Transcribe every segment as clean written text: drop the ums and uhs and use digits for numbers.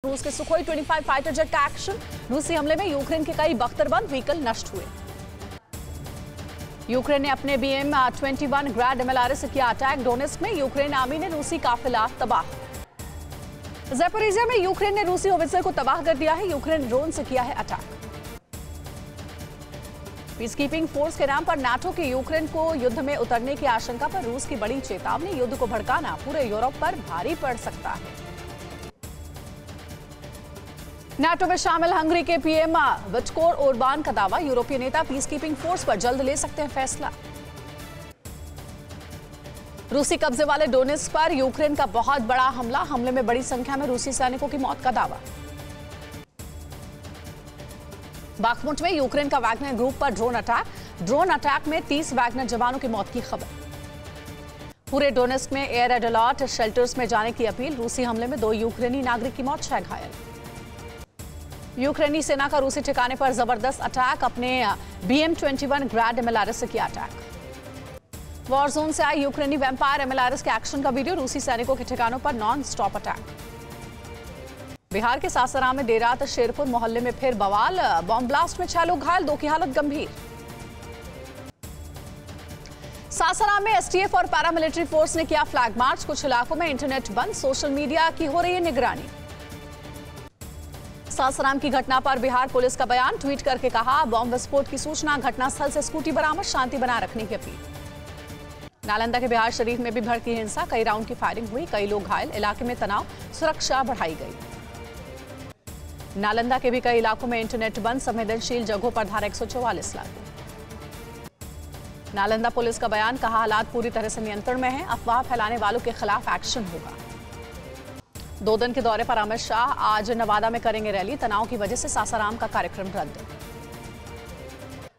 रूस के Sukhoi 25 fighter jet का एक्शन। रूसी हमले में यूक्रेन के कई बख्तरबंद व्हीकल नष्ट हुए। यूक्रेन ने अपने BM-21 ग्रैड MLRS से किया अटैक। डोनेस्क में यूक्रेन आर्मी ने रूसी काफिला तबाह। ज़ैपोरिज़िया में यूक्रेन ने रूसी होवित्ज़र को तबाह कर दिया है। यूक्रेन ड्रोन से किया है अटैक। पीसकीपिंग फोर्स के नाम पर नाटो के यूक्रेन को युद्ध में उतरने की आशंका पर रूस की बड़ी चेतावनी। युद्ध को भड़काना पूरे यूरोप पर भारी पड़ सकता है। नाटो में शामिल हंगरी के PM विक्टोर ओरबान का दावा। यूरोपीय नेता पीसकीपिंग फोर्स पर जल्द ले सकते हैं फैसला। रूसी कब्जे वाले डोनेस्क पर यूक्रेन का बहुत बड़ा हमला। हमले में बड़ी संख्या में रूसी सैनिकों की मौत का दावा। बाखमुट में यूक्रेन का वैगनर ग्रुप पर ड्रोन अटैक में 30 वैगनर जवानों की मौत की खबर। पूरे डोनेस्क में एयर रेड अलर्ट, शेल्टर्स में जाने की अपील। रूसी हमले में 2 यूक्रेनी नागरिक की मौत, 6 घायल। यूक्रेनी सेना का रूसी ठिकाने पर जबरदस्त अटैक। अपने BM-21 ग्रैड MLRS से किया अटैक। वॉर जोन से आई यूक्रेनी वैम्पायर MLRS के एक्शन का वीडियो। रूसी सैनिकों के ठिकानों पर नॉन स्टॉप अटैक। बिहार के सासाराम में देर रात शेरपुर मोहल्ले में फिर बवाल। बॉम्ब ब्लास्ट में 6 लोग घायल, 2 की हालत गंभीर। सासाराम में STF और पैरामिलिट्री फोर्स ने किया फ्लैग मार्च। कुछ इलाकों में इंटरनेट बंद, सोशल मीडिया की हो रही है निगरानी। सासाराम की घटना पर बिहार पुलिस का बयान। ट्वीट करके कहा, बॉम्ब विस्फोट की सूचना, घटनास्थल से स्कूटी बरामद, शांति बनाए रखने की अपील। नालंदा के बिहार शरीफ में भी भड़की हिंसा, कई राउंड की फायरिंग हुई, कई लोग घायल। इलाके में तनाव, सुरक्षा बढ़ाई गई। नालंदा के भी कई इलाकों में इंटरनेट बंद, संवेदनशील जगहों पर धारा 144 लागू। नालंदा पुलिस का बयान, कहा हालात पूरी तरह से नियंत्रण में है, अफवाह फैलाने वालों के खिलाफ एक्शन होगा। 2 दिन के दौरे पर अमित शाह आज नवादा में करेंगे रैली। तनाव की वजह से सासाराम का कार्यक्रम रद्द।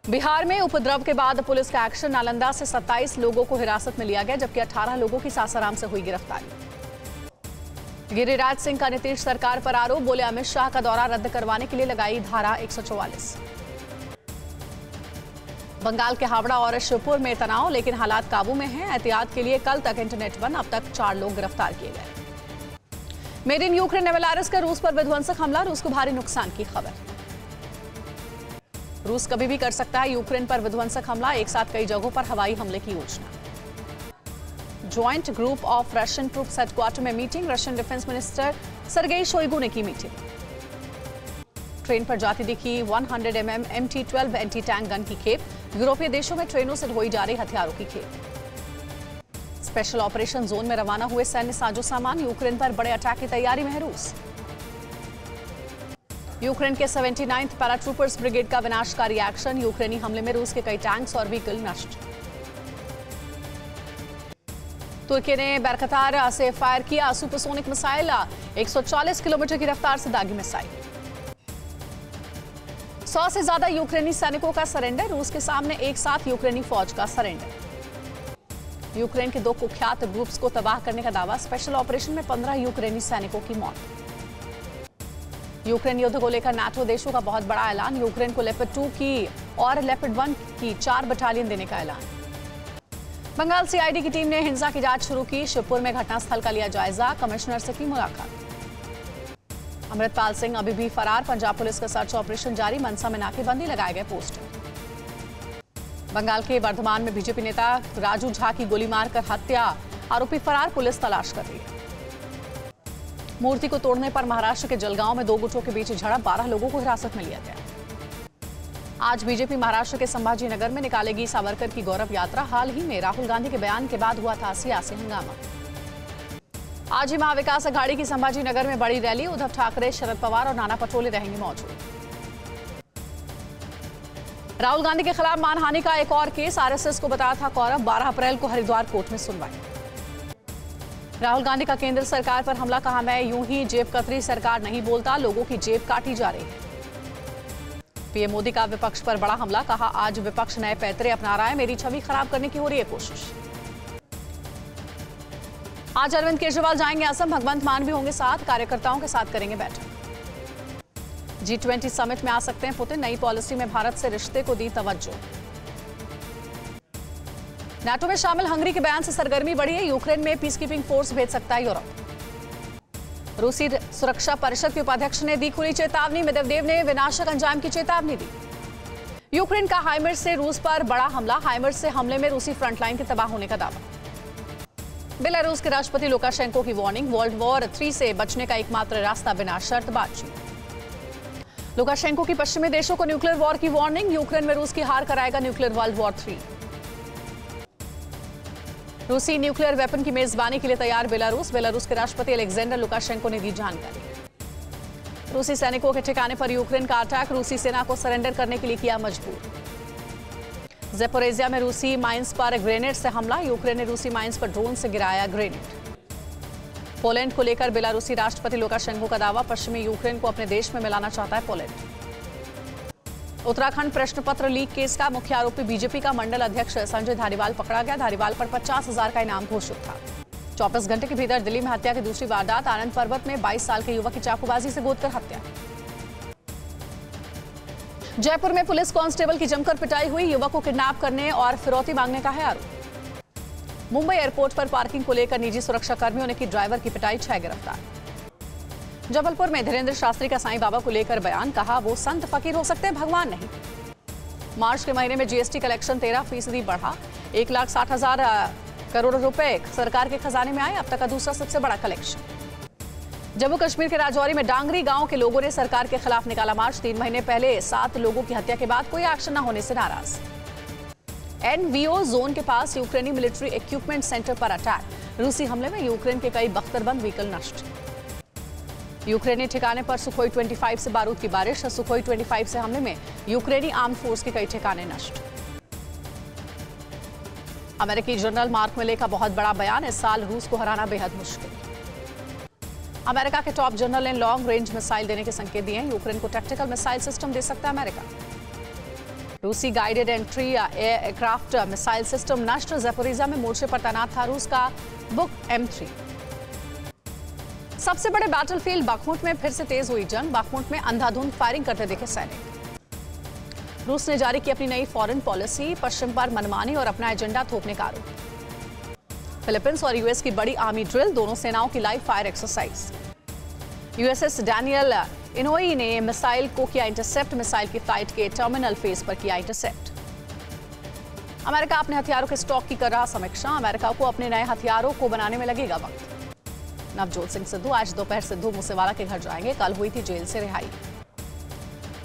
बिहार में उपद्रव के बाद पुलिस का एक्शन। नालंदा से 27 लोगों को हिरासत में लिया गया, जबकि 18 लोगों की सासाराम से हुई गिरफ्तारी। गिरिराज सिंह का नीतीश सरकार पर आरोप। बोले, अमित शाह का दौरा रद्द करवाने के लिए लगाई धारा 144। बंगाल के हावड़ा और शिवपुर में तनाव, लेकिन हालात काबू में हैं। एहतियात के लिए कल तक इंटरनेट बंद। अब तक 4 लोग गिरफ्तार किए गए। मेड इन यूक्रेन MLRS का रूस पर विध्वंसक हमला, रूस को भारी नुकसान की खबर। रूस कभी भी कर सकता है यूक्रेन पर विध्वंसक हमला। एक साथ कई जगहों पर हवाई हमले की योजना। Joint group of Russian troops headquarter में meeting. Russian defence minister Sergei Shoigu ने की मीटिंग। ट्रेन पर जाती दिखी 100 mm MT-12 anti tank gun की खेप। यूरोपीय देशों में ट्रेनों से ढोई जा रही हथियारों की खेप। स्पेशल ऑपरेशन जोन में रवाना हुए सैन्य साजो सामान। यूक्रेन पर बड़े अटैक की तैयारी में है रूस। यूक्रेन के 79th पैराट्रूपर्स ब्रिगेड का विनाशकारी एक्शन। यूक्रेनी हमले में रूस के कई टैंक्स और व्हीकल नष्ट। तुर्की ने बरकतार से फायर किया सुपरसोनिक मिसाइल। 140 किलोमीटर की रफ्तार से दागी मिसाइल। 100 से ज्यादा यूक्रेनी सैनिकों का सरेंडर। रूस के सामने एक साथ यूक्रेनी फौज का सरेंडर। यूक्रेन के 2 कुख्यात ग्रुप्स को तबाह करने का दावा। स्पेशल ऑपरेशन में 15 यूक्रेनी सैनिकों की मौत। यूक्रेन युद्ध को लेकर नाटो देशों का बहुत बड़ा ऐलान। यूक्रेन को लेपर्ड 2 की और लेपर्ड 1 की 4 बटालियन देने का ऐलान। बंगाल CID की टीम ने हिंसा की जांच शुरू की। शिवपुर में घटनास्थल का लिया जायजा, कमिश्नर से की मुलाकात। अमृतपाल सिंह अभी भी फरार, पंजाब पुलिस का सर्च ऑपरेशन जारी। मनसा में नाकेबंदी, लगाए गए पोस्टर। बंगाल के वर्धमान में बीजेपी नेता राजू झा की गोली मारकर हत्या, आरोपी फरार, पुलिस तलाश कर रही है। मूर्ति को तोड़ने पर महाराष्ट्र के जलगांव में 2 गुटों के बीच झड़प, 12 लोगों को हिरासत में लिया गया। आज बीजेपी महाराष्ट्र के संभाजी नगर में निकालेगी सावरकर की गौरव यात्रा। हाल ही में राहुल गांधी के बयान के बाद हुआ था सियासी हंगामा। आज ही महाविकास अघाड़ी की संभाजी नगर में बड़ी रैली। उद्धव ठाकरे, शरद पवार और नाना पटोले रहेंगे मौजूद। राहुल गांधी के खिलाफ मानहानि का एक और केस। RSS को बताया था कौरव। 12 अप्रैल को हरिद्वार कोर्ट में सुनवाई। राहुल गांधी का केंद्र सरकार पर हमला, कहा मैं यूं ही जेब कतरी सरकार नहीं बोलता, लोगों की जेब काटी जा रही है। पीएम मोदी का विपक्ष पर बड़ा हमला, कहा आज विपक्ष नए पैतरे अपना रहा है, मेरी छवि खराब करने की हो रही है कोशिश। आज अरविंद केजरीवाल जाएंगे असम, भगवंत मान भी होंगे साथ, कार्यकर्ताओं के साथ करेंगे बैठक। G20 समिट में आ सकते हैं पुतिन, नई पॉलिसी में भारत से रिश्ते को दी तवज्जो। नाटो में शामिल हंगरी के बयान से सरगर्मी बढ़ी है, यूक्रेन में पीसकीपिंग फोर्स भेज सकता है यूरोप। रूसी सुरक्षा परिषद के उपाध्यक्ष ने दी खुली चेतावनी। मेदवेदेव ने विनाशक अंजाम की चेतावनी दी। यूक्रेन का हाइमर्स से रूस पर बड़ा हमला। हाइमर्स से हमले में रूसी फ्रंटलाइन के तबाह होने का दावा। बेलारूस के राष्ट्रपति लुकाशेंको की वार्निंग। वर्ल्ड वॉर 3 से बचने का एकमात्र रास्ता बिना शर्त बातचीत। लुकाशेंको की पश्चिमी देशों को न्यूक्लियर वॉर की वार्निंग। यूक्रेन में रूस की हार कराएगा न्यूक्लियर वर्ल्ड वॉर 3। रूसी न्यूक्लियर वेपन की मेजबानी के लिए तैयार बेलारूस। बेलारूस के राष्ट्रपति अलेक्जेंडर लुकाशेंको ने दी जानकारी। रूसी सैनिकों के ठिकाने पर यूक्रेन का अटैक। रूसी सेना को सरेंडर करने के लिए किया मजबूर। ज़ेपोरिजिया में रूसी माइंस पर ग्रेनेड से हमला। यूक्रेन ने रूसी माइंस पर ड्रोन से गिराया ग्रेनेड। पोलैंड को लेकर बेलारूसी राष्ट्रपति लुकाशेंको का दावा। पश्चिमी यूक्रेन को अपने देश में मिलाना चाहता है पोलैंड। उत्तराखंड प्रश्न पत्र लीक केस का मुख्य आरोपी बीजेपी का मंडल अध्यक्ष संजय धारीवाल पकड़ा गया। धारीवाल पर 50,000 का इनाम घोषित था। 24 घंटे के भीतर दिल्ली में हत्या की दूसरी वारदात। आनंद पर्वत में 22 साल के युवक की चाकूबाजी से गोदकर हत्या। जयपुर में पुलिस कांस्टेबल की जमकर पिटाई हुई। युवक को किडनैप करने और फिरौती मांगने का है आरोप। मुंबई एयरपोर्ट पर पार्किंग को लेकर निजी सुरक्षा कर्मियों ने की ड्राइवर की पिटाई। 6 गिरफ्तार। जबलपुर में धीरेन्द्र शास्त्री का साईं बाबा को लेकर बयान। कहा वो संत फकीर हो सकते हैं, भगवान नहीं। मार्च के महीने में जीएसटी कलेक्शन 13% बढ़ा। 1,60,000 करोड़ रुपए सरकार के खजाने में आए। अब तक का दूसरा सबसे बड़ा कलेक्शन। जम्मू कश्मीर के राजौरी में डांगरी गांव के लोगों ने सरकार के खिलाफ निकाला मार्च। 3 महीने पहले 7 लोगों की हत्या के बाद कोई एक्शन न होने से नाराज। एनवीओ जोन के पास यूक्रेनी मिलिट्री इक्विपमेंट सेंटर पर अटैक। रूसी हमले में यूक्रेन के कई बख्तरबंद व्हीकल नष्ट। यूक्रेनी ठिकाने पर सुखोई 25 से बारूद की बारिश। सुखोई 25 से हमले में यूक्रेनी आर्म फोर्स के कई ठिकाने नष्ट। अमेरिकी जनरल मार्क मिले का बहुत बड़ा बयान। इस साल रूस को हराना बेहद मुश्किल। अमेरिका के टॉप जनरल ने लॉन्ग रेंज मिसाइल देने के संकेत दिए। यूक्रेन को टैक्टिकल मिसाइल सिस्टम दे सकता है अमेरिका। रूसी guided entry aircraft missile system नष्ट। ज़ेपोरिजिया में मोर्चे पर तैनात था रूस का बुक M3। सबसे बड़े बैटलफील्ड बाखमुट में फिर से तेज हुई जंग। बाखमुट में अंधाधुंध फायरिंग करते दिखे सैनिक। रूस ने जारी की अपनी नई फॉरेन पॉलिसी। पश्चिम पर मनमानी और अपना एजेंडा थोपने का आरोप। फिलीपींस और यूएस की बड़ी आर्मी ड्रिल। दोनों सेनाओं की live fire exercise. USS Daniel Inouye ने मिसाइल को किया इंटरसेप्ट। मिसाइल की फ्लाइट के टर्मिनल फेज पर किया इंटरसेप्ट। अमेरिका अपने हथियारों के स्टॉक की कर रहा समीक्षा। अमेरिका को अपने नए हथियारों को बनाने में लगेगा वक्त। नवजोत सिंह सिद्धू आज दोपहर सिद्धू मूसेवाला के घर जाएंगे। कल हुई थी जेल से रिहाई।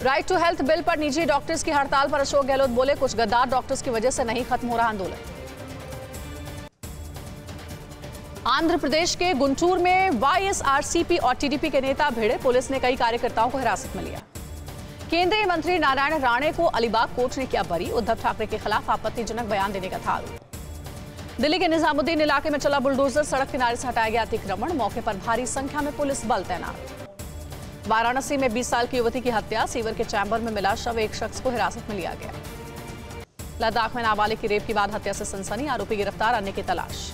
राइट टू हेल्थ बिल पर निजी डॉक्टर्स की हड़ताल पर अशोक गहलोत बोले कुछ गद्दार डॉक्टर्स की वजह से नहीं खत्म हो रहा आंदोलन। आंध्र प्रदेश के गुंटूर में वाईएसआरसीपी और टीडीपी के नेता भिड़े। पुलिस ने कई कार्यकर्ताओं को हिरासत में लिया। केंद्रीय मंत्री नारायण राणे को अलीबाग कोर्ट ने किया बरी। उद्धव ठाकरे के खिलाफ आपत्तिजनक बयान देने का था आरोप। दिल्ली के निजामुद्दीन इलाके में चला बुलडोजर। सड़क किनारे से हटाया गया अतिक्रमण। मौके पर भारी संख्या में पुलिस बल तैनात। वाराणसी में 20 साल की युवती की हत्या। सीवर के चैम्बर में मिला शव। एक शख्स को हिरासत में लिया गया। लद्दाख में नाबालिग की रेप के बाद हत्या से सनसनी। आरोपी गिरफ्तार, अन्य की तलाश।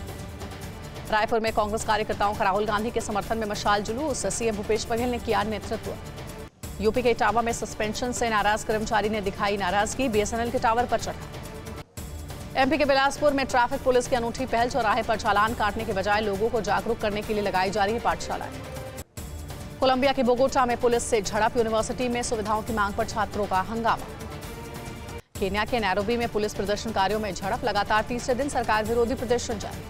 रायपुर में कांग्रेस कार्यकर्ताओं का राहुल गांधी के समर्थन में मशाल जुलूस। सीएम भूपेश बघेल ने किया नेतृत्व। यूपी के इटावा में सस्पेंशन से नाराज कर्मचारी ने दिखाई नाराजगी। बीएसएनएल के टावर पर चढ़ा। एमपी के बिलासपुर में ट्रैफिक पुलिस की अनूठी पहल। चौराहे पर चालान काटने के बजाय लोगों को जागरूक करने के लिए लगाई जा रही है पाठशालाएं। कोलंबिया के बोगोटा में पुलिस से झड़प। यूनिवर्सिटी में सुविधाओं की मांग पर छात्रों का हंगामा। केन्या के नैरोबी में पुलिस प्रदर्शनकारियों में झड़प। लगातार तीसरे दिन सरकार विरोधी प्रदर्शन जारी।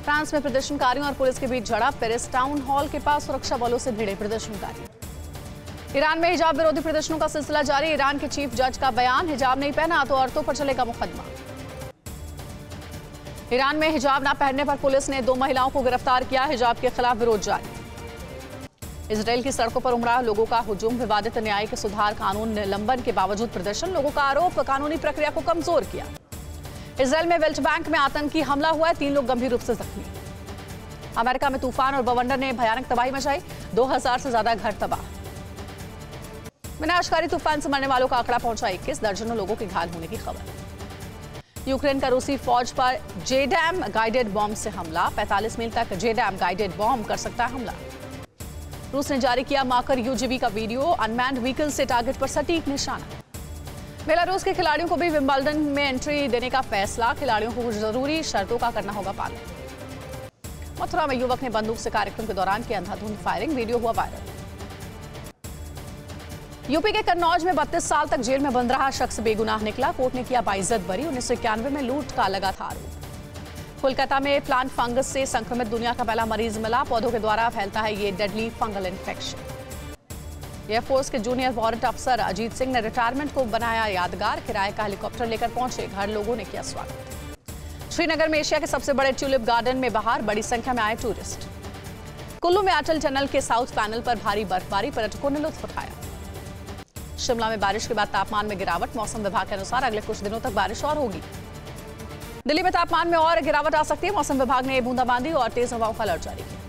फ्रांस में प्रदर्शनकारियों और पुलिस के बीच झड़प। पेरिस टाउन हॉल के पास सुरक्षा बलों से भिड़े प्रदर्शनकारी। ईरान में हिजाब विरोधी प्रदर्शनों का सिलसिला जारी। ईरान के चीफ जज का बयान। हिजाब नहीं पहना तो औरतों पर चलेगा मुकदमा। ईरान में हिजाब न पहनने पर पुलिस ने 2 महिलाओं को गिरफ्तार किया। हिजाब के खिलाफ विरोध जारी। इजराइल की सड़कों पर उमड़ा लोगों का हुजूम। विवादित न्यायिक सुधार कानून निलंबन के बावजूद प्रदर्शन। लोगों का आरोप कानूनी प्रक्रिया को कमजोर किया। इजराइल में वेस्ट बैंक में आतंकी हमला हुआ है। 3 लोग गंभीर रूप से जख्मी। अमेरिका में तूफान और बवंडर ने भयानक तबाही मचाई। 2000 से ज्यादा घर तबाह। विनाशकारी तूफान से मरने वालों का आंकड़ा पहुंचा 21। दर्जनों लोगों के घायल होने की खबर। यूक्रेन का रूसी फौज पर जेडैम गाइडेड बॉम्ब से हमला। 45 मील तक जेडैम गाइडेड बॉम्ब कर सकता है हमला। रूस ने जारी किया माकर यूजीवी का वीडियो। अनमैन्ड व्हीकल से टारगेट पर सटीक निशाना। बेलारूस के खिलाड़ियों को भी विंबलडन में एंट्री देने का फैसला। खिलाड़ियों को कुछ जरूरी शर्तों का करना होगा पालन। मथुरा में युवक ने बंदूक से कार्यक्रम के दौरान की अंधाधुंध फायरिंग, वीडियो हुआ वायरल। यूपी के कन्नौज में 32 साल तक जेल में बंद रहा शख्स बेगुनाह निकला, कोर्ट ने किया बाइज्जत बरी। 1991 में लूट का लगा था आरोप। कोलकाता में प्लांट फंगस से संक्रमित दुनिया का पहला मरीज मिला, पौधों के द्वारा फैलता है ये डेडली फंगल इन्फेक्शन। एयरफोर्स के जूनियर वारंट अफसर अजीत सिंह ने रिटायरमेंट को बनाया यादगार, किराए का हेलीकॉप्टर लेकर पहुंचे घर, लोगों ने किया स्वागत। श्रीनगर में एशिया के सबसे बड़े ट्यूलिप गार्डन में बहार, बड़ी संख्या में आए टूरिस्ट। कुल्लू में अटल टनल के साउथ पैनल पर भारी बर्फबारी, पर्यटकों ने लुत्फ उठाया। शिमला में बारिश के बाद तापमान में गिरावट, मौसम विभाग के अनुसार अगले कुछ दिनों तक बारिश और होगी। दिल्ली में तापमान में और गिरावट आ सकती है, मौसम विभाग ने बूंदाबांदी और तेज हवाओं का अलर्ट जारी किया।